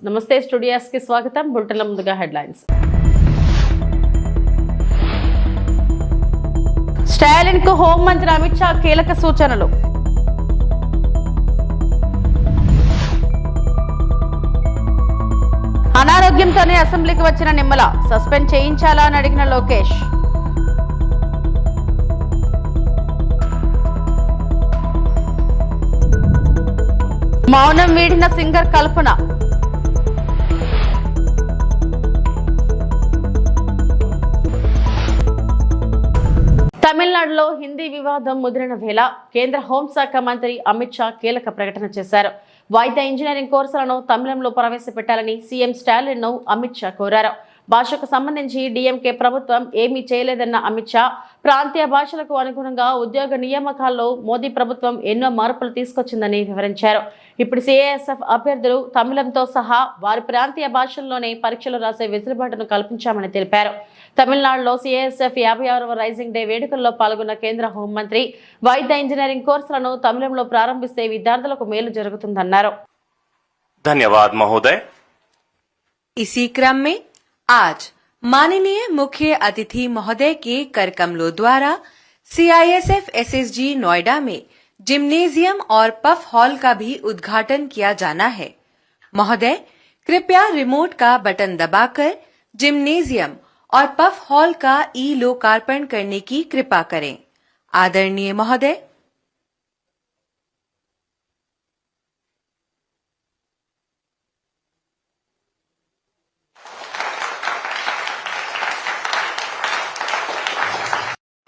నమస్తే స్టూడియోస్ కి స్వాగతం. బులెటిన్ల ముందుగా హెడ్లైన్స్. స్టాలిన్ కు హోంమంత్రి అమిత్ షా కీలక సూచనలు. అనారోగ్యంతోనే అసెంబ్లీకి వచ్చిన నిమ్మల సస్పెండ్ చేయించాలా అని అడిగిన లోకేష్. మౌనం వీడిన సింగర్ కల్పన. తమిళనాడులో హిందీ వివాదం ముదిరిన వేళ కేంద్ర హోంశాఖ మంత్రి అమిత్ షా కీలక ప్రకటన చేశారు. వైద్య ఇంజనీరింగ్ కోర్సులను తమిళంలో ప్రవేశపెట్టాలని సీఎం స్టాలిన్ ను అమిత్ షా కోరారు. భాషకు సంబంధించి డీఎంకే ప్రభుత్వం ఏమీ చేయలేదన్న అమిత్ షా ప్రాంతీయ భాషలకు అనుగుణంగా ఉద్యోగ నియామకాల్లో మోదీ ప్రభుత్వం ఎన్నో మార్పులు తీసుకొచ్చిందని వివరించారు. ఇప్పుడు సిఐఎస్ఎఫ్ అభ్యర్థులు తమిళంతో సహా వారి ప్రాంతీయ భాషల్లోనే పరీక్షలు రాసే వెసులుబాటును కల్పించామని తెలిపారు. తమిళనాడులో సిఐఎస్ఎఫ్ 56వ రైజింగ్ డే వేడుకల్లో పాల్గొన్న కేంద్ర హోంమంత్రి వైద్య ఇంజనీరింగ్ కోర్సులను తమిళంలో ప్రారంభిస్తే విద్యార్థులకు మేలు జరుగుతుందన్నారు. धन्यवाद महोदय। इसी क्रम में आज माननीय मुख्य अतिथि महोदय के कर कमलों द्वारा सीआईएसएफ एसएसजी नोएडा में जिम्नेजियम और पफ हॉल का भी उद्घाटन किया जाना है। महोदय कृपया रिमोट का बटन दबाकर जिम्नेजियम और पफ हॉल का ई लोकार्पण करने की कृपा करें। आदरणीय महोदय।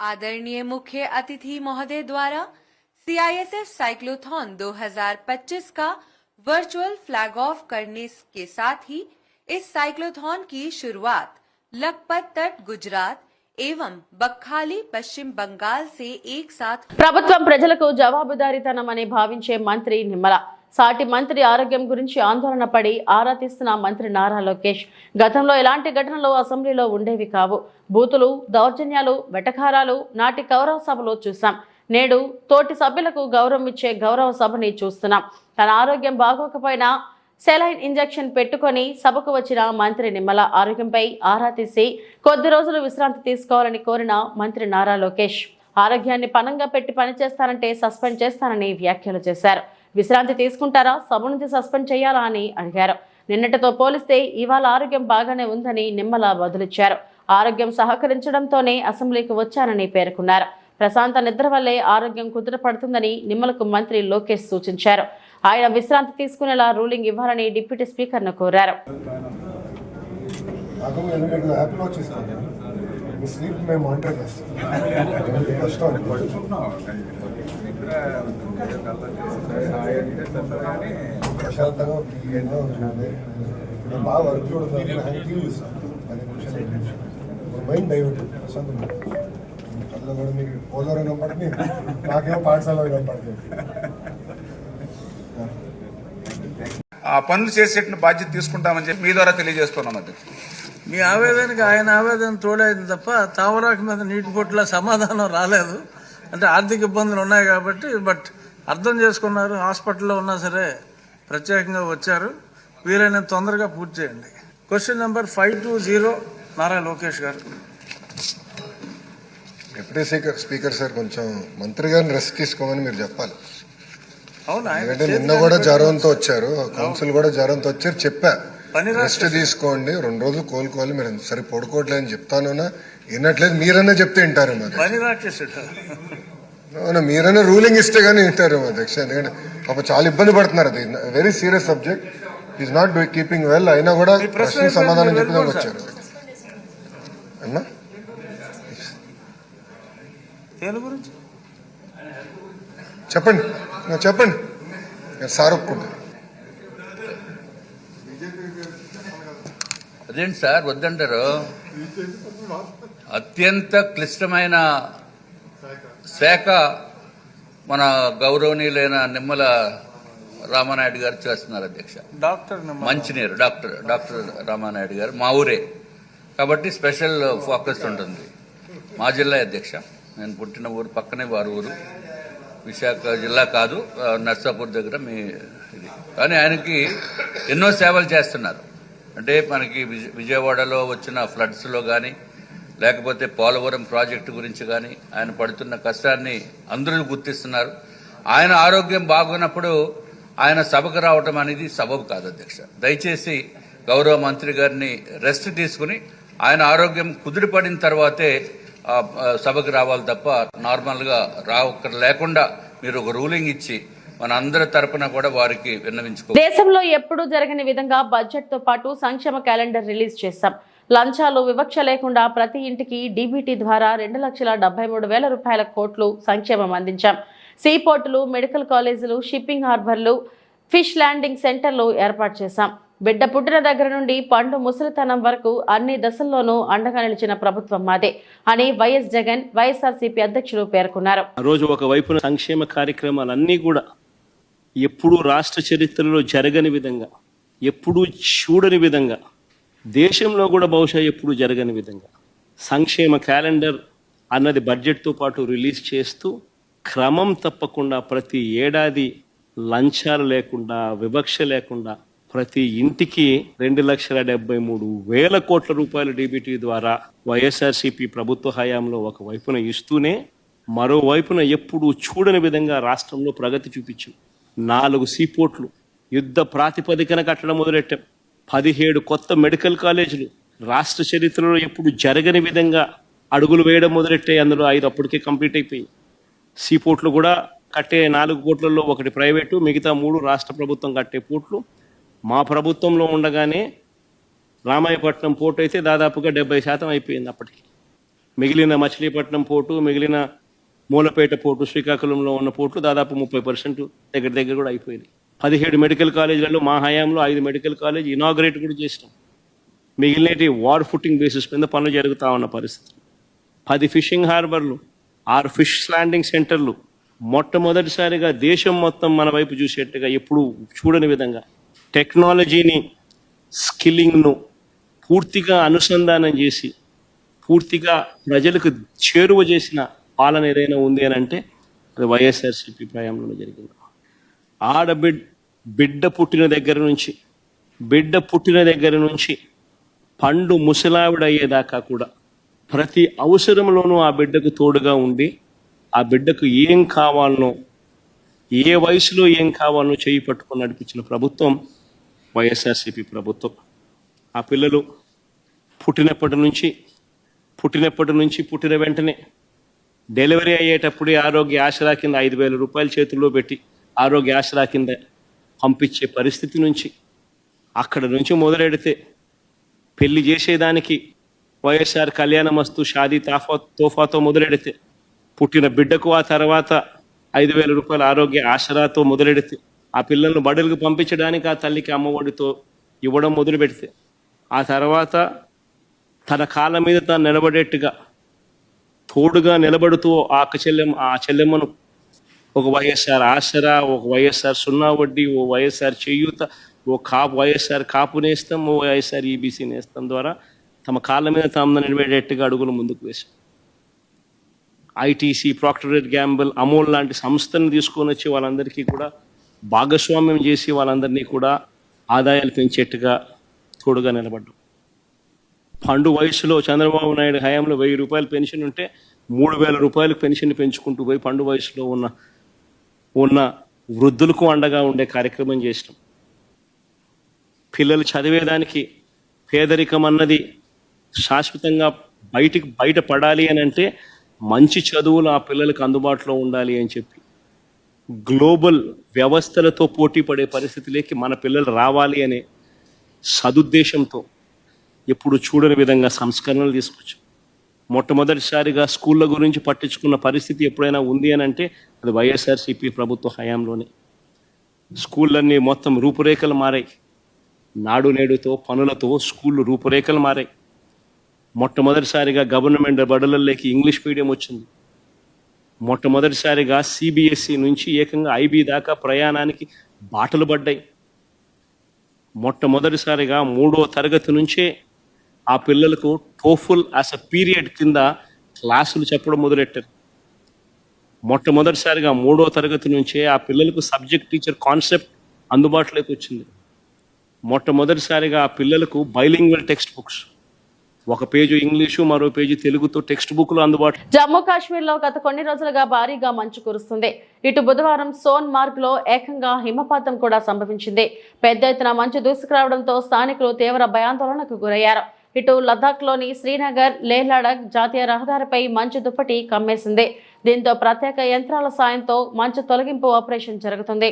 आदरणीय मुख्य अतिथि महोदय द्वारा सीआईएसएफ साइक्लोथॉन 2025 का वर्चुअल फ्लैग ऑफ करने के साथ ही इस साइक्लोथॉन की शुरुआत लखपत तट गुजरात एवं बक्खाली पश्चिम बंगाल से एक साथ ప్రభుత్వం ప్రజలకు జవాబుదారీతనమని భావించే మంత్రి నిమ్మల సాటి మంత్రి ఆరోగ్యం గురించి ఆందోళన పడి ఆరా తీస్తున్న మంత్రి నారా లోకేష్ గతంలో ఎలాంటి ఘటనలు అసెంబ్లీలో ఉండేవి కావు. బూతులు, దౌర్జన్యాలు, వెటకారాలు నాటి గౌరవ సభలో చూసాం. నేడు తోటి సభ్యులకు గౌరవం ఇచ్చే గౌరవ సభని చూస్తున్నాం. తన ఆరోగ్యం బాగోకపోయినా సెలైన్ ఇంజెక్షన్ పెట్టుకొని సభకు వచ్చిన మంత్రి నిమ్మల ఆరోగ్యంపై ఆరా తీసి కొద్ది రోజులు విశ్రాంతి తీసుకోవాలని కోరిన మంత్రి నారా లోకేష్ ఆరోగ్యాన్ని పణంగా పెట్టి పనిచేస్తానంటే సస్పెండ్ చేస్తానని వ్యాఖ్యలు చేశారు. విశ్రాంతి తీసుకుంటారా, సభ నుంచి సస్పెండ్ చేయాలా అని అడిగారు. నిన్నటితో పోలిస్తే ఇవాళ ఆరోగ్యం బాగానే ఉందని నిమ్మల బదులిచ్చారు. ఆరోగ్యం సహకరించడంతోనే అసెంబ్లీకి వచ్చానని పేర్కొన్నారు. ప్రశాంత నిద్ర వల్లే ఆరోగ్యం కుదుటపడుతుందని నిమ్మలకు మంత్రి లోకేష్ సూచించారు. ఆయన విశ్రాంతి తీసుకునేలా రూలింగ్ ఇవ్వాలని డిప్యూటీ స్పీకర్ను కోరారు. మైండ్ డైవర్ట్ అందులో కూడా మీకు పోలవరం కనపడుతుంది, నాకేమో పాఠశాల కనపడుతుంది. ఆ పనులు చేసేట బాధ్యత తీసుకుంటామని చెప్పి మీ ద్వారా తెలియజేస్తున్నాం. అది మీ ఆవేదనకి ఆయన ఆవేదన తోడైంది తప్ప తావరాకు మీద నీటి పొట్టుల సమాధానం రాలేదు. అంటే ఆర్థిక ఇబ్బందులు ఉన్నాయి కాబట్టి, బట్ అర్థం చేసుకున్నారు. హాస్పిటల్లో ఉన్నా సరే ప్రత్యేకంగా వచ్చారు. వీలైనంత తొందరగా పూర్తి చేయండి. క్వశ్చన్ నెంబర్ 520 నారా లోకేష్ గారు. డిప్యూటీ స్పీకర్ సార్, కొంచెం మంత్రి గారిని రెస్ట్ తీసుకోమని మీరు చెప్పాలి. అవునా? ఎందుకంటే నిన్న కూడా జ్వరంతో వచ్చారు, కౌన్సిల్ కూడా జ్వరంతో వచ్చారు. చెప్పా రెస్ట్ తీసుకోండి, 2 రోజులు కోలుకోవాలి. మీరు సరే పడుకోవట్లేదని చెప్తాను, వినట్లేదు. మీరన్నా చెప్తే వింటారు. మీరన్నా రూలింగ్ ఇస్తే గానీ వింటారు అధ్యక్ష. ఎందుకంటే పాప చాలా ఇబ్బంది పడుతున్నారు. అది very serious subject. Is not keeping well. అయినా కూడా ప్రశ్న సమాధానం చెప్పడానికి వచ్చారు. అన్నా చెప్పండి, చెప్పండి. సార్ ఒప్పుకుంటారు. అదేంటి సార్ వద్దంటారు? అత్యంత క్లిష్టమైన శాఖ మన గౌరవనీయులైన నిమ్మల రామానాయుడు గారు చేస్తున్నారు అధ్యక్ష. మంచినీరు డాక్టర్ రామానాయుడు గారు మా ఊరే కాబట్టి స్పెషల్ ఫోకస్ ఉంటుంది. మా జిల్లా అధ్యక్ష, నేను పుట్టిన ఊరు పక్కనే వారి ఊరు. విశాఖ జిల్లా కాదు, నర్సాపూర్ దగ్గర మీ ఇది. కానీ ఆయనకి ఎన్నో సేవలు చేస్తున్నారు. అంటే మనకి విజయవాడలో వచ్చిన ఫ్లడ్స్లో కానీ, లేకపోతే పోలవరం ప్రాజెక్టు గురించి కానీ ఆయన పడుతున్న కష్టాన్ని అందరూ గుర్తిస్తున్నారు. ఆయన ఆరోగ్యం బాగున్నప్పుడు ఆయన సభకు రావటం అనేది సబబు కాదు అధ్యక్ష. దయచేసి గౌరవ మంత్రి గారిని రెస్ట్ తీసుకుని ఆయన ఆరోగ్యం కుదిరిపడిన తర్వాతే సభకు రావాలి తప్ప నార్మల్గా లేకుండా మీరు ఒక రూలింగ్ ఇచ్చి మన అందరి తరపున కూడా వారికి విన్నవించుకో. దేశంలో ఎప్పుడూ జరగని విధంగా బడ్జెట్ తో పాటు సంక్షేమ క్యాలెండర్ రిలీజ్ చేశాం. లంచాలు వివక్ష లేకుండా ప్రతి ఇంటికి డీబీటీ ద్వారా 2,73,000 రూపాయల కోట్లు సంక్షేమం అందించాం. సీపోర్టులు, మెడికల్ కాలేజీలు, షిప్పింగ్ హార్బర్లు, ఫిష్ ల్యాండింగ్ సెంటర్లు ఏర్పాటు చేశాం. బిడ్డ పుట్టిన దగ్గర నుండి పండు ముసలితనం వరకు అన్ని దశల్లోనూ అండగా నిలిచిన ప్రభుత్వం మాదే అని వైఎస్ జగన్ వైఎస్ఆర్సీపీ అధ్యక్షులు పేర్కొన్నారు. ఆ రోజు ఒకవైపున సంక్షేమ కార్యక్రమాలన్నీ కూడా ఎప్పుడూ రాష్ట్ర చరిత్రలో జరగని విధంగా, ఎప్పుడూ చూడని విధంగా, దేశంలో కూడా బహుశా ఎప్పుడూ జరగని విధంగా సంక్షేమ క్యాలెండర్ అన్నది బడ్జెట్తో పాటు రిలీజ్ చేస్తూ క్రమం తప్పకుండా ప్రతి ఏడాది లంచాలు లేకుండా, వివక్ష లేకుండా ప్రతి ఇంటికి 2,73,000 కోట్ల రూపాయల డీబీటీ ద్వారా వైఎస్ఆర్సీపీ ప్రభుత్వ హయాంలో ఒకవైపున ఇస్తూనే మరోవైపున ఎప్పుడూ చూడని విధంగా రాష్ట్రంలో ప్రగతి చూపించాం. 4 సీపోర్ట్లు యుద్ధ ప్రాతిపదికన కట్టడం మొదలెట్టాం. 17 కొత్త మెడికల్ కాలేజీలు రాష్ట్ర చరిత్రలో ఎప్పుడు జరగని విధంగా అడుగులు వేయడం మొదలెట్టాయి. అందులో 5 అప్పటికే కంప్లీట్ అయిపోయాయి. సీపోర్ట్లు కూడా కట్టే 4 పోర్ట్లలో 1 ప్రైవేటు, మిగతా 3 రాష్ట్ర ప్రభుత్వం కట్టే పోర్ట్లు. మా ప్రభుత్వంలో ఉండగానే రామాయపట్నం పోర్టు అయితే దాదాపుగా 70% అయిపోయింది అప్పటికి. మిగిలిన మచిలీపట్నం పోర్టు, మిగిలిన మూలపేట పోర్టు, శ్రీకాకుళంలో ఉన్న పోర్టులు దాదాపు 30% దగ్గర కూడా అయిపోయింది. 17 మెడికల్ కాలేజీలలో మా హయాంలో 5 మెడికల్ కాలేజ్ ఇనాగ్రేట్ కూడా చేసినాం. మిగిలినటి వార్ ఫుటింగ్ బేసిస్ మీద పనులు జరుగుతూ ఉన్న పరిస్థితి. 10 ఫిషింగ్ హార్బర్లు, 6 ఫిష్ ల్యాండింగ్ సెంటర్లు, మొట్టమొదటిసారిగా దేశం మొత్తం మన వైపు చూసేట్టుగా ఎప్పుడు చూడని విధంగా టెక్నాలజీని, స్కిల్లింగ్ను పూర్తిగా అనుసంధానం చేసి పూర్తిగా ప్రజలకు చేరువ చేసిన పాలన ఏదైనా ఉంది అని అంటే అది వైఎస్ఆర్సీపీ ప్రయాణంలో జరిగింది. బిడ్డ పుట్టిన దగ్గర నుంచి పండు ముసలావిడ అయ్యేదాకా కూడా ప్రతి అవసరంలోనూ ఆ బిడ్డకు తోడుగా ఉండి ఆ బిడ్డకు ఏం కావాలనో, ఏ వయసులో ఏం కావాలనో చేయి పట్టుకొని నడిపించిన ప్రభుత్వం వైఎస్ఆర్సీపీ ప్రభుత్వం. ఆ పిల్లలు పుట్టినప్పటి నుంచి పుట్టిన వెంటనే డెలివరీ అయ్యేటప్పుడే ఆరోగ్య ఆసరా కింద 5,000 రూపాయలు చేతుల్లో పెట్టి ఆరోగ్య ఆసరా కింద పంపించే పరిస్థితి నుంచి, అక్కడ నుంచి మొదలెడితే పెళ్లి చేసేదానికి వైఎస్ఆర్ కళ్యాణమస్తు షాదీ తోఫాతో మొదలెడితే, పుట్టిన బిడ్డకు ఆ తర్వాత 5,000 రూపాయల ఆరోగ్య ఆసరాతో మొదలెడితే, ఆ పిల్లలను బడులకు పంపించడానికి ఆ తల్లికి అమ్మఒడితో ఇవ్వడం మొదలు పెడితే, ఆ తర్వాత తన కాళ్ళ మీద తాను నిలబడేట్టుగా తోడుగా నిలబడుతూ ఆ చెల్లెమ్మను ఒక వైఎస్ఆర్ ఆసరా, ఒక వైఎస్ఆర్ సున్నా వడ్డీ, ఓ వైఎస్ఆర్ చేయూత, వైఎస్ఆర్ కాపు నేస్తం, ఓ వైఎస్ఆర్ ఈబీసీ నేస్తం ద్వారా తమ కాళ్ళ మీద తాము నిలబడేట్టుగా అడుగులు ముందుకు వేశాం. ఐటీసీ, ప్రాక్టర్ గ్యాంబుల్, అమోల్ లాంటి సంస్థను తీసుకొని వచ్చి వాళ్ళందరికీ కూడా భాగస్వామ్యం చేసి వాళ్ళందరినీ కూడా ఆదాయాలు పెంచేట్టుగా తోడుగా నిలబడ్డాం. పండు వయసులో చంద్రబాబు నాయుడు హయాంలో 1,000 రూపాయలు పెన్షన్ ఉంటే 3,000 రూపాయలు పెన్షన్ పెంచుకుంటూ పోయి పండు వయసులో ఉన్న వృద్ధులకు అండగా ఉండే కార్యక్రమం చేసినాం. పిల్లలు చదివేదానికి పేదరికం అన్నది శాశ్వతంగా బయటపడాలి అని అంటే మంచి చదువులు ఆ పిల్లలకు అందుబాటులో ఉండాలి అని చెప్పి గ్లోబల్ వ్యవస్థలతో పోటీ పడే పరిస్థితిలోకి మన పిల్లలు రావాలి అనే సదుద్దేశంతో ఎప్పుడు చూడని విధంగా సంస్కరణలు తీసుకొచ్చాం. మొట్టమొదటిసారిగా స్కూళ్ళ గురించి పట్టించుకున్న పరిస్థితి ఎప్పుడైనా ఉంది అని అంటే అది వైఎస్ఆర్సీపీ ప్రభుత్వ హయాంలోనే. స్కూళ్ళన్నీ మొత్తం రూపురేఖలు మారాయి. నాడు నేడుతో పనులతో స్కూళ్ళు రూపురేఖలు మారాయి. మొట్టమొదటిసారిగా గవర్నమెంట్ బడులలోకి ఇంగ్లీష్ మీడియం వచ్చింది. మొట్టమొదటిసారిగా సిబిఎస్ఈ నుంచి ఏకంగా ఐబీ దాకా ప్రయాణానికి బాటలు పడ్డాయి. మొట్టమొదటిసారిగా 3వ తరగతి నుంచే ఆ పిల్లలకు టోఫుల్ యాజ్ అ పీరియడ్ కింద క్లాసులు చెప్పడం మొదలెట్టారు. మొట్టమొదటిసారిగా 3వ తరగతి నుంచే ఆ పిల్లలకు సబ్జెక్ట్ టీచర్ కాన్సెప్ట్ అందుబాటులోకి వచ్చింది. మొట్టమొదటిసారిగా ఆ పిల్లలకు బైలింగ్వల్ టెక్స్ట్ బుక్స్, ఒక పేజీ ఇంగ్లీషు మరో పేజీ తెలుగుతో టెక్స్ట్ బుక్లు అందుబాటు. జమ్మూ కాశ్మీర్ లో గత కొన్ని రోజులుగా భారీగా మంచు కురుస్తుంది. ఇటు బుధవారం సోన్ మార్గ్ లో ఏకంగా హిమపాతం కూడా సంభవించింది. పెద్ద ఎత్తున మంచు దూసుకురావడంతో స్థానికులు తీవ్ర భయాందోళనకు గురయ్యారు. ఇటు లద్దాఖ్ లోని శ్రీనగర్ లేహ్లడాక్ జాతీయ రహదారిపై మంచు దుప్పటి కమ్మేసింది. దీంతో ప్రత్యేక యంత్రాల సాయంతో మంచు తొలగింపు ఆపరేషన్ జరుగుతుంది.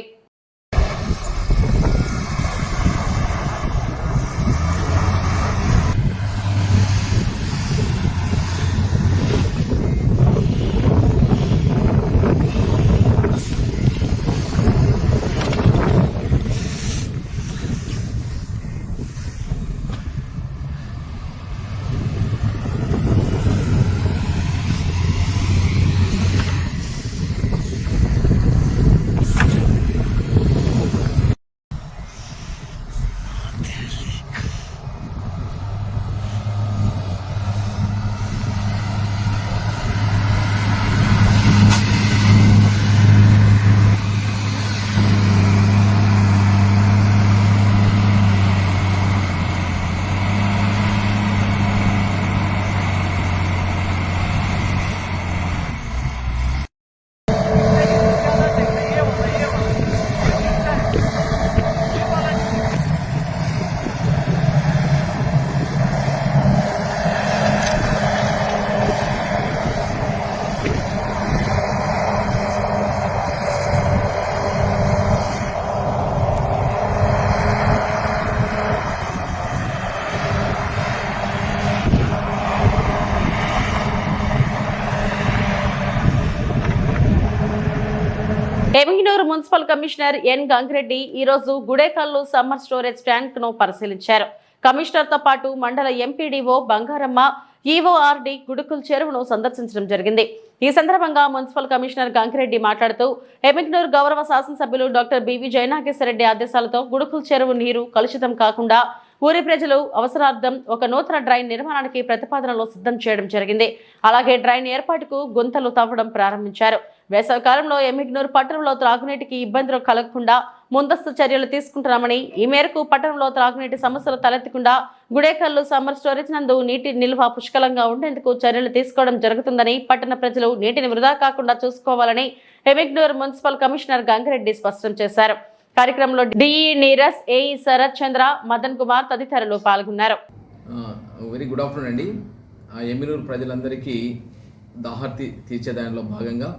Emmiganur municipal commissioner N Gangireddy ఈ రోజు గుడేకల్లు సమ్మర్ స్టోరేజ్ ట్యాంక్ ను పరిశీలించారు. కమిషనర్ తో పాటు మండల ఎంపీడీఓ బంగారమ్మ, ఈఓఆర్డి గుడుకుల్ చెరువును సందర్శించడం జరిగింది. ఈ సందర్భంగా మున్సిపల్ కమిషనర్ గంగిరెడ్డి మాట్లాడుతూ ఎమిగినూరు గౌరవ శాసనసభ్యులు డాక్టర్ బివి జయనాగేశ్వరరెడ్డి ఆదేశాలతో గుడుకుల్ చెరువు నీరు కలుషితం కాకుండా ఊరి ప్రజలు అవసరార్థం ఒక నూతన డ్రైన్ నిర్మాణానికి ప్రతిపాదనలు సిద్ధం చేయడం జరిగింది. అలాగే డ్రైన్ ఏర్పాటుకు గుంతలు తవ్వడం ప్రారంభించారు. వేసవికాలంలో ఎమిగినూరు పట్టణంలో త్రాగునీటికి ఇబ్బందులు కలగకుండా ముందస్తు చర్యలు తీసుకుంటున్నామని, ఈ మేరకు పట్టణంలో త్రాగునీటి సమస్యలు తలెత్తకుండా గుడేకల్లు సమ్మర్ స్టోరేజ్ నందు నీటి నిల్వ పుష్కలంగా ఉండేందుకు చర్యలు తీసుకోవడం జరుగుతుందని, పట్టణ ప్రజలు నీటిని వృధా కాకుండా చూసుకోవాలని ఎమిగినూరు మున్సిపల్ కమిషనర్ గంగిరెడ్డి స్పష్టం చేశారు. కార్యక్రమంలో డిఈ నీరస్, ఏఈ శరత్ చంద్ర, మదన్ కుమార్ తదితరులు పాల్గొన్నారు. వెరీ గుడ్ ఆఫ్టర్నూన్ అండి. ఎమిగినూరు ప్రజలందరికీ దాహార్తి తీర్చే దానిలో భాగంగా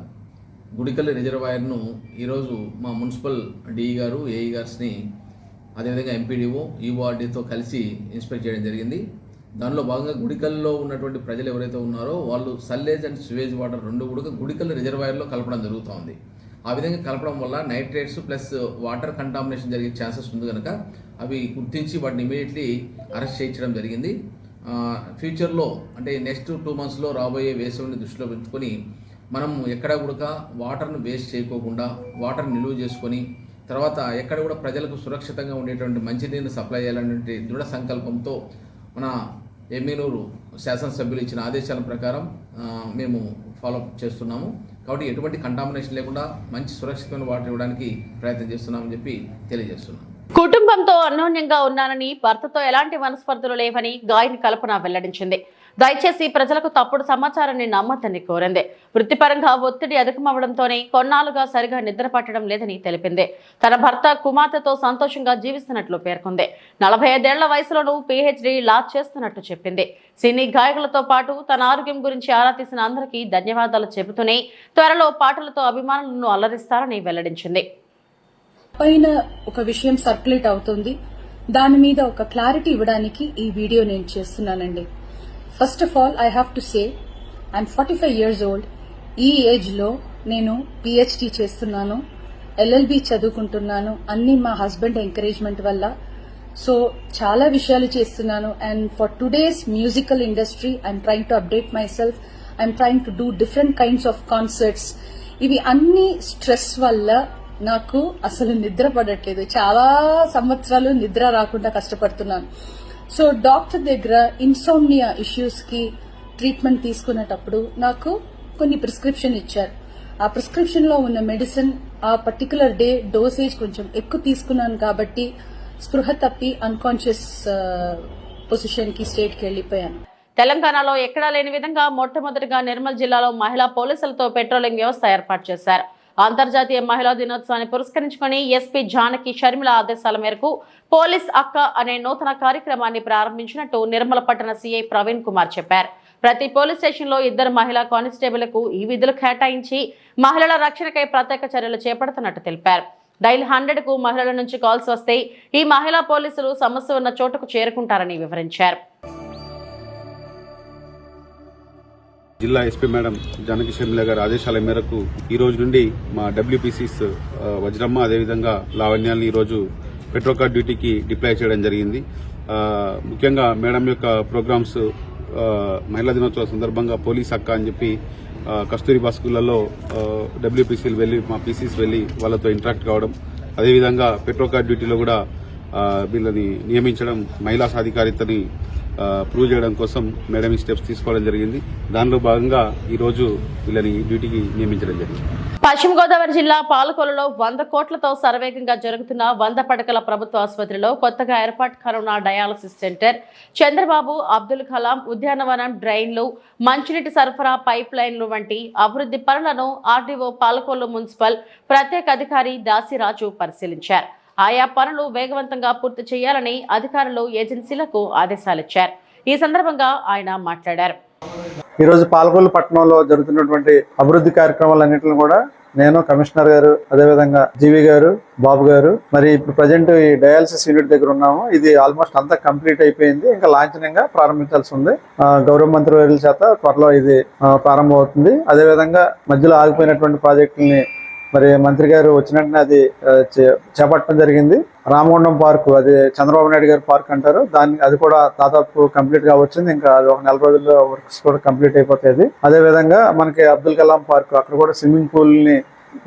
గుడికల్ రిజర్వాయర్ను ఈరోజు మా మున్సిపల్ డిఈ గారు, ఏఈ గారిని, అదేవిధంగా ఎంపీడీఓ, ఈఓఆర్డీతో కలిసి ఇన్స్పెక్ట్ చేయడం జరిగింది. దానిలో భాగంగా గుడికల్లో ఉన్నటువంటి ప్రజలు ఎవరైతే ఉన్నారో వాళ్ళు సల్లేజ్ అండ్ స్వేజ్ వాటర్ రెండు కూడా గుడికల్ రిజర్వాయర్లో కలపడం జరుగుతూ ఉంది. ఆ విధంగా కలపడం వల్ల నైట్రేట్స్ ప్లస్ వాటర్ కంటామినేషన్ జరిగే ఛాన్సెస్ ఉంది కనుక అవి గుర్తించి వాటిని ఇమీడియట్లీ అరెస్ట్ చేయించడం జరిగింది. ఫ్యూచర్లో అంటే నెక్స్ట్ 2 monthsలో రాబోయే వేసవిని దృష్టిలో పెట్టుకొని మనం ఎక్కడ కూడా వాటర్ను వేస్ట్ చేయకోకుండా వాటర్ నిల్వ చేసుకొని తర్వాత ఎక్కడ కూడా ప్రజలకు సురక్షితంగా ఉండేటువంటి మంచినీరుని సప్లై చేయాలనే దృఢ సంకల్పంతో మన ఎమ్మిగనూరు శాసనసభ్యులు ఇచ్చిన ఆదేశాల ప్రకారం మేము ఫాలోఅప్ చేస్తున్నాము. కాబట్టి ఎటువంటి కంటామినేషన్ లేకుండా మంచి సురక్షితమైన వాటర్ ఇవ్వడానికి ప్రయత్నం చేస్తున్నామని చెప్పి తెలియజేస్తున్నాం. కుటుంబంతో అన్యోన్యంగా ఉన్నానని, భర్తతో ఎలాంటి మనస్పర్ధలు లేవని గాయని కల్పన వెల్లడించింది. దయచేసి ప్రజలకు తప్పుడు సమాచారాన్ని నమ్మద్దని కోరింది. వృత్తిపరంగా ఒత్తిడి అధికమవడంతోనే కొన్నాళ్లుగా సరిగా నిద్ర పట్టడం లేదని తెలిపింది. తన భర్త కుమార్తెతో సంతోషంగా జీవిస్తున్నట్లు పేర్కొంది. 45 ఏళ్ల వయసులోనూ PhD లా చేస్తున్నట్టు చెప్పింది. సినీ గాయకులతో పాటు తన ఆరోగ్యం గురించి ఆరా తీసిన అందరికీ ధన్యవాదాలు చెబుతూనే త్వరలో పాటలతో అభిమానులను అలరిస్తారని వెల్లడించింది. పైన ఒక విషయం సర్క్యులేట్ అవుతుంది, దాని మీద ఒక క్లారిటీ ఇవ్వడానికి ఈ వీడియో నేను చేస్తున్నానండి. First of all I have to say I'm 45 years old. ఈ ఏజ్ లో నేను PhD చేస్తున్నాను, LLB చదువుకుంటున్నాను, అన్ని మా హస్బెండ్ ఎంకరేజ్మెంట్ వల్ల. సో చాలా విషయాలు చేస్తున్నాను. And for today's musical industry I'm trying to update my self. I'm trying to do different kinds of concerts. ఇవి అన్ని స్ట్రెస్ వల్ల నాకు అసలు నిద్ర పడట్లేదు. చాలా సంవత్సరాలు నిద్ర రాకుండా కష్టపడుతున్నాను. సో డాక్టర్ దగ్గర ఇన్సోమ్నియా ఇష్యూస్ కి ట్రీట్మెంట్ తీసుకునేటప్పుడు నాకు కొన్ని ప్రిస్క్రిప్షన్ ఇచ్చారు. ఆ ప్రిస్క్రిప్షన్ లో ఉన్న మెడిసిన్ ఆ పర్టికులర్ డే డోసేజ్ కొంచెం ఎక్కువ తీసుకున్నాను కాబట్టి స్పృహ తప్పి అన్కాన్షియస్ పొజిషన్ కి స్టేట్ కి వెళ్లిపోయాను. తెలంగాణలో ఎక్కడా లేని విధంగా మొట్టమొదటిగా నిర్మల్ జిల్లాలో మహిళా పోలీసులతో పెట్రోలింగ్ వ్యవస్థ ఏర్పాటు చేశారు. అంతర్జాతీయ మహిళా దినోత్సవాన్ని పురస్కరించుకుని ఎస్పీ జానకి షర్మిల ఆదేశాల మేరకు పోలీస్ అక్క అనే నూతన కార్యక్రమాన్ని ప్రారంభించినట్టు నిర్మల పట్టణ సీఐ ప్రవీణ్ కుమార్ చెప్పారు. ప్రతి పోలీస్ స్టేషన్ లో 2 మహిళా కానిస్టేబుళ్లకు ఈ విధులు కేటాయించి మహిళల రక్షణకై ప్రత్యేక చర్యలు చేపడుతున్నట్టు తెలిపారు. డైల్ 100కు మహిళల నుంచి కాల్స్ వస్తే ఈ మహిళా పోలీసులు సమస్య ఉన్న చోటుకు చేరుకుంటారని వివరించారు. జిల్లా ఎస్పీ మేడం జానకి షర్మిల గారి ఆదేశాల మేరకు ఈ రోజు నుండి మా డబ్ల్యూపీసీస్ వజ్రమ్మ అదేవిధంగా లావణ్యాన్ని ఈ రోజు పెట్రోకార్ డ్యూటీకి డిప్లాయ్ చేయడం జరిగింది. ముఖ్యంగా మేడం యొక్క ప్రోగ్రామ్స్ మహిళా దినోత్సవ సందర్భంగా పోలీస్ అక్క అని చెప్పి కస్తూరిబా స్కూళ్లలో డబ్ల్యూపీసీలు వెళ్లి మా పీసీస్ వెళ్లి వాళ్ళతో ఇంటరాక్ట్ కావడం, అదేవిధంగా పెట్రోకార్ డ్యూటీలో కూడా వీళ్ళని నియమించడం, మహిళా సాధికారితని ప్రూవ్ చేయడం కోసం మేడం ఈ స్టెప్స్ తీసుకోవడం జరిగింది. దానిలో భాగంగా ఈ రోజు వీళ్ళని డ్యూటీకి నియమించడం జరిగింది. పశ్చిమ గోదావరి జిల్లా పాలకొల్లులో 100 కోట్లతో శరవేగంగా జరుగుతున్న 100 పడకల ప్రభుత్వ ఆసుపత్రిలో కొత్తగా ఏర్పాటు కానున్న డయాలసిస్ సెంటర్, చంద్రబాబు అబ్దుల్ కలాం ఉద్యానవనం, డ్రైన్లు, మంచినీటి సరఫరా పైప్ లైన్లు వంటి అభివృద్ధి పనులను ఆర్డీఓ పాలకొల్లు మున్సిపల్ ప్రత్యేక అధికారి దాసిరాజు పరిశీలించారు. ఆయా పనులు వేగవంతంగా పూర్తి చేయాలని అధికారులు ఏజెన్సీలకు ఆదేశాలిచ్చారు. ఈ సందర్భంగా ఆయన మాట్లాడారు. ఈరోజు పాలకొల్లు పట్టణంలో జరుగుతున్నటువంటి అభివృద్ధి కార్యక్రమాలన్నింటిని కూడా నేను, కమిషనర్ గారు, అదేవిధంగా జీవి గారు, బాబు గారు, మరి ఇప్పుడు ప్రజెంట్ ఈ డయాలసిస్ యూనిట్ దగ్గర ఉన్నాము. ఇది ఆల్మోస్ట్ అంతా కంప్లీట్ అయిపోయింది. ఇంకా లాంఛనంగా ప్రారంభించాల్సి ఉంది. గౌరవ మంత్రి వర్యుల చేత త్వరలో ఇది ప్రారంభం అవుతుంది. అదేవిధంగా మధ్యలో ఆగిపోయినటువంటి ప్రాజెక్టుల్ని మరి మంత్రి గారు వచ్చినట్టునే అది చేపట్టడం జరిగింది. రామగుండం పార్కు, అది చంద్రబాబు నాయుడు గారి పార్క్ అంటారు, అది కూడా దాదాపు కంప్లీట్ గా వచ్చింది. ఇంకా అది ఒక 4 రోజుల్లో వర్క్స్ కూడా కంప్లీట్ అయిపోతాయి. అదే విధంగా మనకి అబ్దుల్ కలాం పార్క్, అక్కడ కూడా స్విమ్మింగ్ పూల్ ని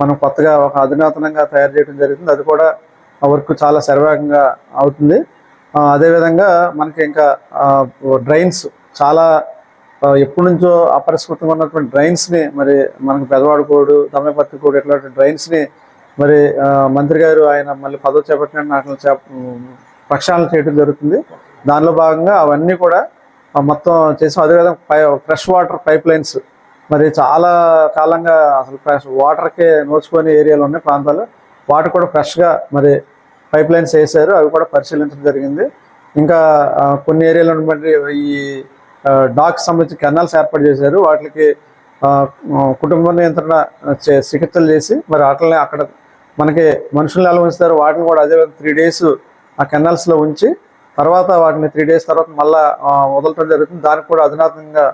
మనం కొత్తగా ఒక అధునాతనంగా తయారు చేయడం జరుగుతుంది. అది కూడా వర్క్ చాలా శరవేగంగా అవుతుంది. అదేవిధంగా మనకి ఇంకా డ్రైన్స్ చాలా ఎప్పటి నుంచో అపరిష్కృతంగా ఉన్నటువంటి డ్రైన్స్ ని మరి మనకు పెదవాడుకోడు, దమ్మపత్తికోడు ఇట్లాంటి డ్రైన్స్ ని మరి మంత్రి గారు ఆయన మళ్ళీ పదవి చేపట్టిన ప్రక్షాళన చేయడం జరుగుతుంది. దానిలో భాగంగా అవన్నీ కూడా మొత్తం చేసాం. అదేవిధంగా ఫ్రెష్ వాటర్ పైప్ లైన్స్, మరి చాలా కాలంగా అసలు ఫ్రెష్ వాటర్కే నోచుకునే ఏరియాలు ఉన్నాయి ప్రాంతాలు, వాటర్ కూడా ఫ్రెష్గా మరి పైప్ లైన్స్ వేసారు. అవి కూడా పరిశీలించడం జరిగింది. ఇంకా కొన్ని ఏరియాలో ఉన్నటువంటి ఈ డాగ్స్ సంబంధించి కెనాల్స్ ఏర్పాటు చేశారు. వాటికి కుటుంబ నియంత్రణ చికిత్సలు చేసి మరి వాటిని అక్కడ మనకి మనుషులను ఎలా ఉంచుతారు వాటిని కూడా అదే 3 days ఆ కెనాల్స్లో ఉంచి తర్వాత వాటిని 3 days తర్వాత మళ్ళా వదలటం జరుగుతుంది. దానికి కూడా అధునాతనంగా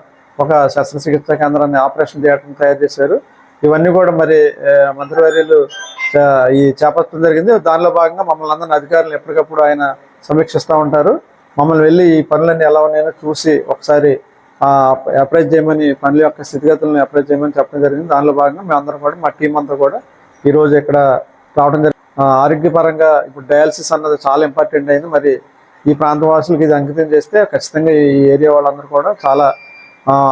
ఒక శస్త్రచికిత్సా కేంద్రాన్ని, ఆపరేషన్ థియేటర్ని తయారు చేశారు. ఇవన్నీ కూడా మరి మంత్రివర్యులు ఈ చేపట్టడం జరిగింది. దానిలో భాగంగా మమ్మల్ని అందరినీ అధికారులను ఎప్పటికప్పుడు ఆయన సమీక్షిస్తూ ఉంటారు. మమ్మల్ని వెళ్ళి ఈ పనులన్నీ ఎలా ఉన్నాయో చూసి ఒకసారి అప్రైజ్ చేయమని, పనుల యొక్క స్థితిగతులను అప్రైజ్ చేయమని చెప్పడం జరిగింది. దానిలో భాగంగా మేమందరం కూడా, మా టీం అంతా కూడా ఈరోజు ఇక్కడ రావడం జరిగింది. ఆరోగ్యపరంగా ఇప్పుడు డయాలసిస్ అన్నది చాలా ఇంపార్టెంట్ అయింది. మరి ఈ ప్రాంత వాసులకు ఇది అంకితం చేస్తే ఖచ్చితంగా ఈ ఏరియా వాళ్ళందరూ కూడా చాలా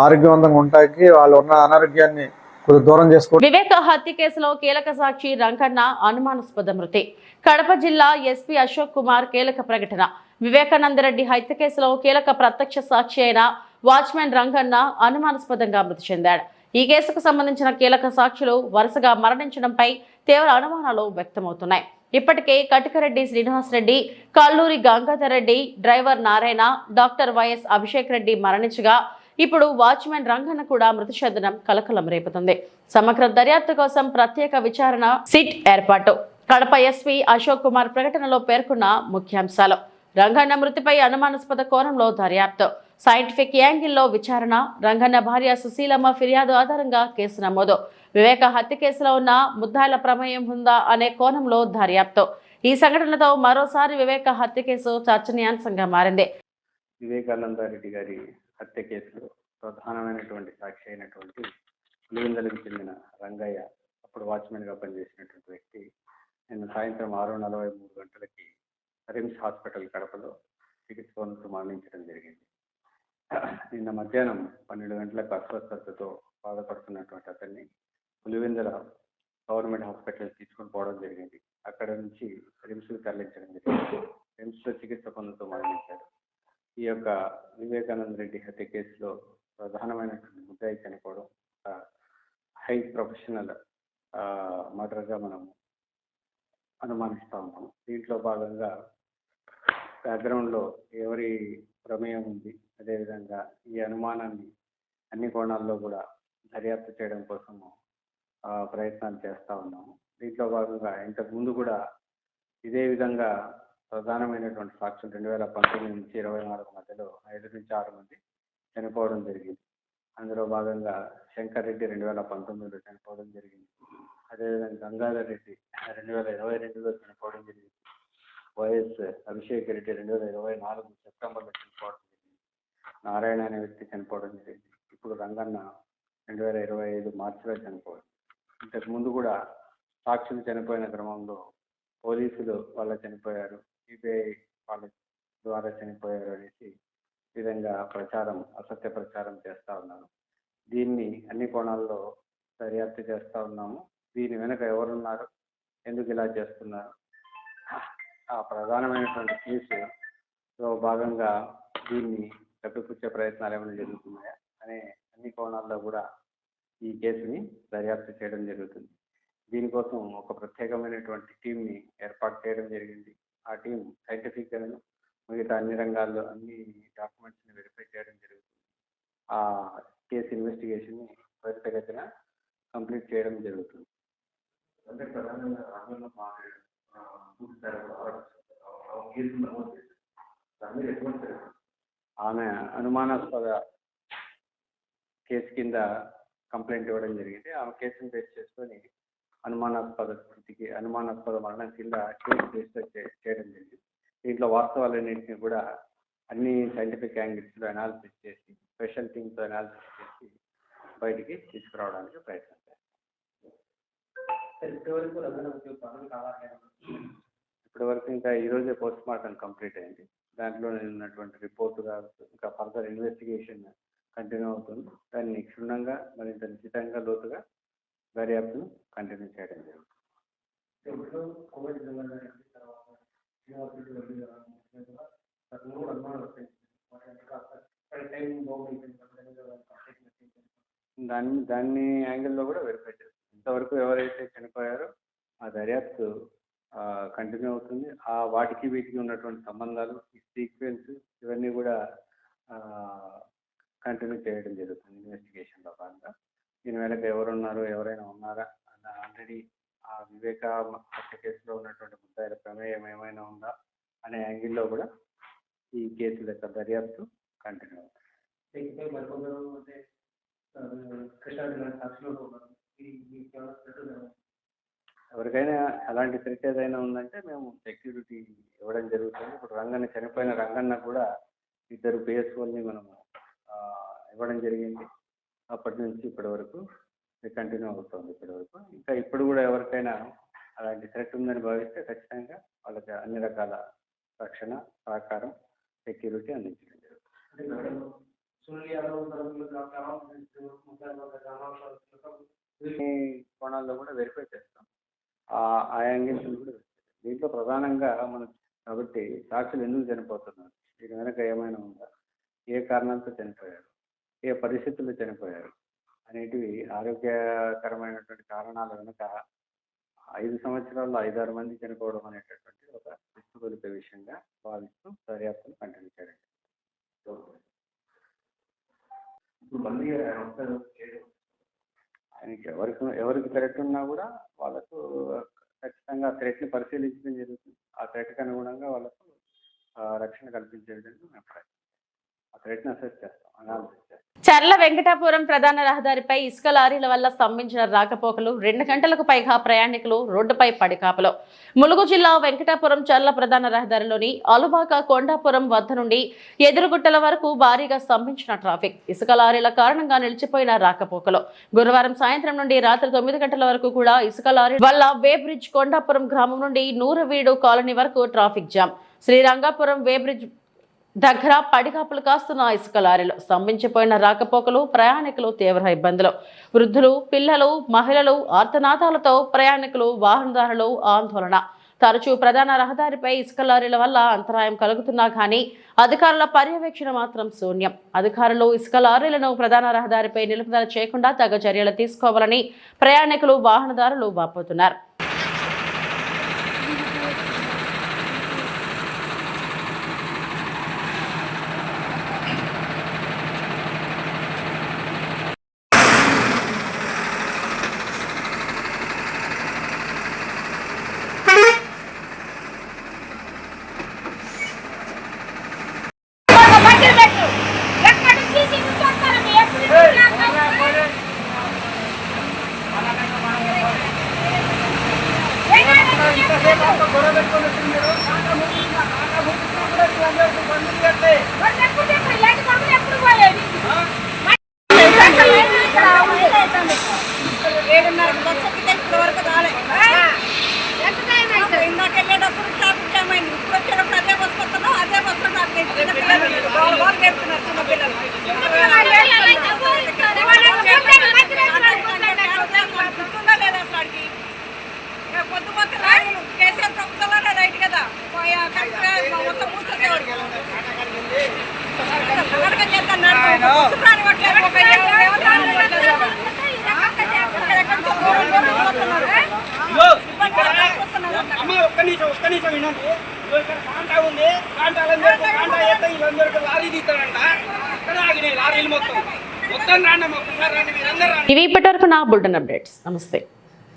ఆరోగ్యవంతంగా ఉంటాయి. వాళ్ళు ఉన్న అనారోగ్యాన్ని కొద్దిగా దూరం చేసుకోవడం. వివేక హత్య కేసులో కీలక సాక్షి రంగన్న అనుమానాస్పద మృతి. కడప జిల్లా ఎస్పీ అశోక్ కుమార్ కీలక ప్రకటన. వివేకానందరెడ్డి హత్య కేసులో కీలక ప్రత్యక్ష సాక్షి అయిన వాచ్మెన్ రంగన్న అనుమానాస్పదంగా మృతి చెందాడు. ఈ కేసుకు సంబంధించిన కీలక సాక్షులు వరుసగా మరణించడంపై తీవ్ర అనుమానాలు వ్యక్తమవుతున్నాయి. ఇప్పటికే Katikareddy Srinivas Reddy, Kalluri Gangadhar Reddy, driver Narayana, doctor YS Abhishek Reddy మరణించగా ఇప్పుడు వాచ్మెన్ రంగన్న కూడా మృతి చెందడం కలకలం రేపుతుంది. సమగ్ర దర్యాప్తు కోసం ప్రత్యేక విచారణ సిట్ ఏర్పాటు. కడప ఎస్పీ అశోక్ కుమార్ ప్రకటనలో పేర్కొన్న ముఖ్యాంశాలు: రంగన్న మృతిపై అనుమానాస్పద కోణంలో దర్యాప్తు, సైంటిఫిక్ యాంగిల్లో విచారణ, రంగన్న భార్య సుశీలమ్మ ఫిర్యాదు ఆధారంగా కేసు నమోదు, వివేక హత్య కేసులో ఉన్న ముద్దాయిల ప్రమేయం ఉందా అనే కోణంలో దర్యాప్తు. ఈ సంఘటనతో మరోసారి వివేక హత్య కేసు చర్చనీయాంశంగా మారింది. వివేకానందరెడ్డి గారి హత్య కేసులో ప్రధానమైనటువంటి సాక్షి అయినటువంటి పులివెందులకు చెందిన రంగయ్య, అప్పుడు వాచ్మెన్గా పనిచేసినటువంటి వ్యక్తి, నిన్న సాయంత్రం 6:43 గంటలకి రిమ్స్ హాస్పిటల్ కడపలో చికిత్స పొందుతూ మరణించడం జరిగింది. నిన్న మధ్యాహ్నం 12 గంటలకు అస్వస్థతతో బాధపడుతున్నటువంటి అతన్ని పులివెందుల గవర్నమెంట్ హాస్పిటల్ తీసుకొని పోవడం జరిగింది. అక్కడ నుంచి రిమ్స్కి తరలించడం జరిగింది. రిమ్స్లో చికిత్స పొందుతూ మరణించారు. ఈ యొక్క వివేకానంద రెడ్డి హత్య కేసులో ప్రధానమైనటువంటి ముద్దాయి చనిపోవడం హై ప్రొఫెషనల్ మర్డర్గా మనం అనుమానిస్తూ ఉన్నాము. దీంట్లో భాగంగా బ్యాక్గ్రౌండ్లో ఎవరి ప్రమేయం ఉంది, అదేవిధంగా ఈ అనుమానాన్ని అన్ని కోణాల్లో కూడా దర్యాప్తు చేయడం కోసము ప్రయత్నాలు చేస్తూ ఉన్నాము. దీంట్లో భాగంగా ఇంతకు ముందు కూడా ఇదే విధంగా ప్రధానమైనటువంటి సాక్షులు 2019 నుంచి 24 మధ్యలో 5 నుంచి 6 మంది చనిపోవడం జరిగింది. అందులో భాగంగా శంకర్ రెడ్డి 2019లో చనిపోవడం జరిగింది. అదేవిధంగా గంగాధర్ రెడ్డి 2022లో చనిపోవడం జరిగింది. వైఎస్ అభిషేక్ రెడ్డి 2024 సెప్టెంబర్లో చనిపోవడం జరిగింది. నారాయణ అనే వ్యక్తి చనిపోవడం జరిగింది. ఇప్పుడు రంగన్న 2025 మార్చిలో చనిపోవడం. ఇంతకు ముందు కూడా సాక్షులు చనిపోయిన క్రమంలో పోలీసులు వాళ్ళ చనిపోయారు, సిబిఐ వాళ్ళ ద్వారా చనిపోయారు అనేసి విధంగా అసత్య ప్రచారం చేస్తూ ఉన్నారు. దీన్ని అన్ని కోణాల్లో దర్యాప్తు చేస్తూ ఉన్నాము. దీని వెనుక ఎవరున్నారు, ఎందుకు ఇలా చేస్తున్నారు, ఆ ప్రధానమైనటువంటి కేసులో భాగంగా దీన్ని కప్పిపుచ్చే ప్రయత్నాలు ఏమైనా జరుగుతున్నాయా అనే అన్ని కోణాల్లో కూడా ఈ కేసుని దర్యాప్తు చేయడం జరుగుతుంది. దీనికోసం ఒక ప్రత్యేకమైనటువంటి టీంని ఏర్పాటు చేయడం జరిగింది. ఆ టీం సైంటిఫిక్ మిగతా అన్ని రంగాల్లో అన్ని డాక్యుమెంట్స్ని వెరిఫై చేయడం జరుగుతుంది. ఆ కేసు ఇన్వెస్టిగేషన్ని త్వరితగతిన కంప్లీట్ చేయడం జరుగుతుంది. అంటే ప్రధానంగా ఆమె అనుమానాస్పద కేసు కింద కంప్లైంట్ ఇవ్వడం జరిగింది. ఆమె కేసును బేస్ చేసుకొని అనుమానాస్పద మరణం కింద కేసు రిజిస్టర్ చేయడం జరిగింది. దీంట్లో వాస్తవాలన్నింటినీ కూడా అన్ని సైంటిఫిక్ యాంగిల్స్లో అనాలిసిస్ చేసి స్పెషల్ టీమ్తో అనాలిసిస్ చేసి బయటికి తీసుకురావడానికి ప్రయత్నం చేస్తాం. ఇప్పటి వరకు ఇంకా ఈరోజే పోస్ట్ మార్టం కంప్లీట్ అయింది. దాంట్లో ఉన్నటువంటి రిపోర్టుగా ఇంకా ఫర్దర్ ఇన్వెస్టిగేషన్ కంటిన్యూ అవుతుంది. దాన్ని క్షుణ్ణంగా మరింత నిశ్చితంగా లోతుగా దర్యాప్తును కంటిన్యూ చేయడం జరుగుతుంది. దాన్ని యాంగిల్లో కూడా వెరిఫై చేస్తుంది. ఇంతవరకు ఎవరైతే చనిపోయారో ఆ దర్యాప్తు కంటిన్యూ అవుతుంది. ఆ వాటికి వీటికి ఉన్నటువంటి సంబంధాలు, ఈ సీక్వెన్స్ ఇవన్నీ కూడా కంటిన్యూ చేయడం జరుగుతుంది ఇన్వెస్టిగేషన్లో భాగంగా. దీని వెనక ఎవరున్నారు, ఎవరైనా ఉన్నారా అన్న ఆల్రెడీ ఆ వివేక హత్య కేసులో ఉన్నటువంటి ముద్దాయిల ప్రమేయం ఏమైనా ఉందా అనే యాంగిల్లో కూడా ఈ కేసుల యొక్క దర్యాప్తు కంటిన్యూ అవుతుంది. ఎవరికైనా అలాంటి థ్రెట్ ఏదైనా ఉందంటే మేము సెక్యూరిటీ ఇవ్వడం జరుగుతుంది. ఇప్పుడు చనిపోయిన రంగన్న కూడా 2 PSOల్ని మనము ఇవ్వడం జరిగింది. అప్పటి నుంచి ఇప్పటి వరకు కంటిన్యూ అవుతుంది. ఇంకా ఇప్పుడు కూడా ఎవరికైనా అలాంటి థ్రెట్ ఉందని భావిస్తే ఖచ్చితంగా వాళ్ళకి అన్ని రకాల రక్షణ, సహకారం, సెక్యూరిటీ అందించడం జరుగుతుంది. ఈ కోణాల్లో కూడా వెరిఫై చేస్తాం. ఆ యాంగిల్స్ కూడా దీంట్లో ప్రధానంగా మనం కాబట్టి సాక్షులు ఎందుకు చనిపోతున్నారు, దీని వెనక ఏమైనా ఉందా, ఏ కారణాలతో చనిపోయారు, ఏ పరిస్థితుల్లో చనిపోయారు అనేటివి ఆరోగ్యకరమైనటువంటి కారణాల వెనుక 5 సంవత్సరాల్లో 5-6 మంది చనిపోవడం అనేటటువంటి ఒక విస్తుగొలిపే విషయంగా భావిస్తూ దర్యాప్తును కంటిన్యూ చేయడం. ఆయనకి ఎవరికి థ్రెట్ ఉన్నా కూడా వాళ్ళకు ఖచ్చితంగా ఆ థ్రెట్ని పరిశీలించడం జరుగుతుంది. ఆ థ్రెట్కి అనుగుణంగా వాళ్ళకు రక్షణ కల్పించే విధంగా మేము ఆ థ్రెట్ని అసెస్ చేస్తాం, అనాలిసిస్ చేస్తాం. చర్ల వెంకటాపురం ప్రధాన రహదారిపై ఇసుక లారీల వల్ల స్తంభించిన రాకపోకలు 2 గంటలకు పైగా ప్రయాణికులు రోడ్డుపై పడికాపలు. ములుగు జిల్లా వెంకటాపురం చర్ల ప్రధాన రహదారిలోని అలుబాక కొండాపురం వద్ద నుండి ఎదురుగుట్టల వరకు భారీగా స్తంభించిన ట్రాఫిక్, ఇసుక లారీల కారణంగా నిలిచిపోయిన రాకపోకలు. గురువారం సాయంత్రం నుండి రాత్రి 9 గంటల వరకు కూడా ఇసుక లారీ వల్ల వే బ్రిడ్జ్ కొండాపురం గ్రామం నుండి నూరవీడు కాలనీ వరకు ట్రాఫిక్ జామ్. శ్రీరంగాపురం వే బ్రిడ్జ్ దగ్గర పడిగాపులు కాస్తున్న ఇసుక లారీలు స్తంభించిపోయిన రాకపోకలు, ప్రయాణికులు తీవ్ర ఇబ్బందులు. వృద్ధులు, పిల్లలు, మహిళలు ఆర్తనాదాలతో ప్రయాణికులు, వాహనదారులు ఆందోళన. తరచూ ప్రధాన రహదారిపై ఇసుక లారీల వల్ల అంతరాయం కలుగుతున్నా కానీ అధికారుల పర్యవేక్షణ మాత్రం శూన్యం. అధికారులు ఇసుక లారీలను ప్రధాన రహదారిపై నిలుపుదల చేయకుండా తగు చర్యలు తీసుకోవాలని ప్రయాణికులు, వాహనదారులు వాపోతున్నారు. ఇవి ఇప్పటివరకు నా బులెటిన్ అప్డేట్స్. నమస్తే.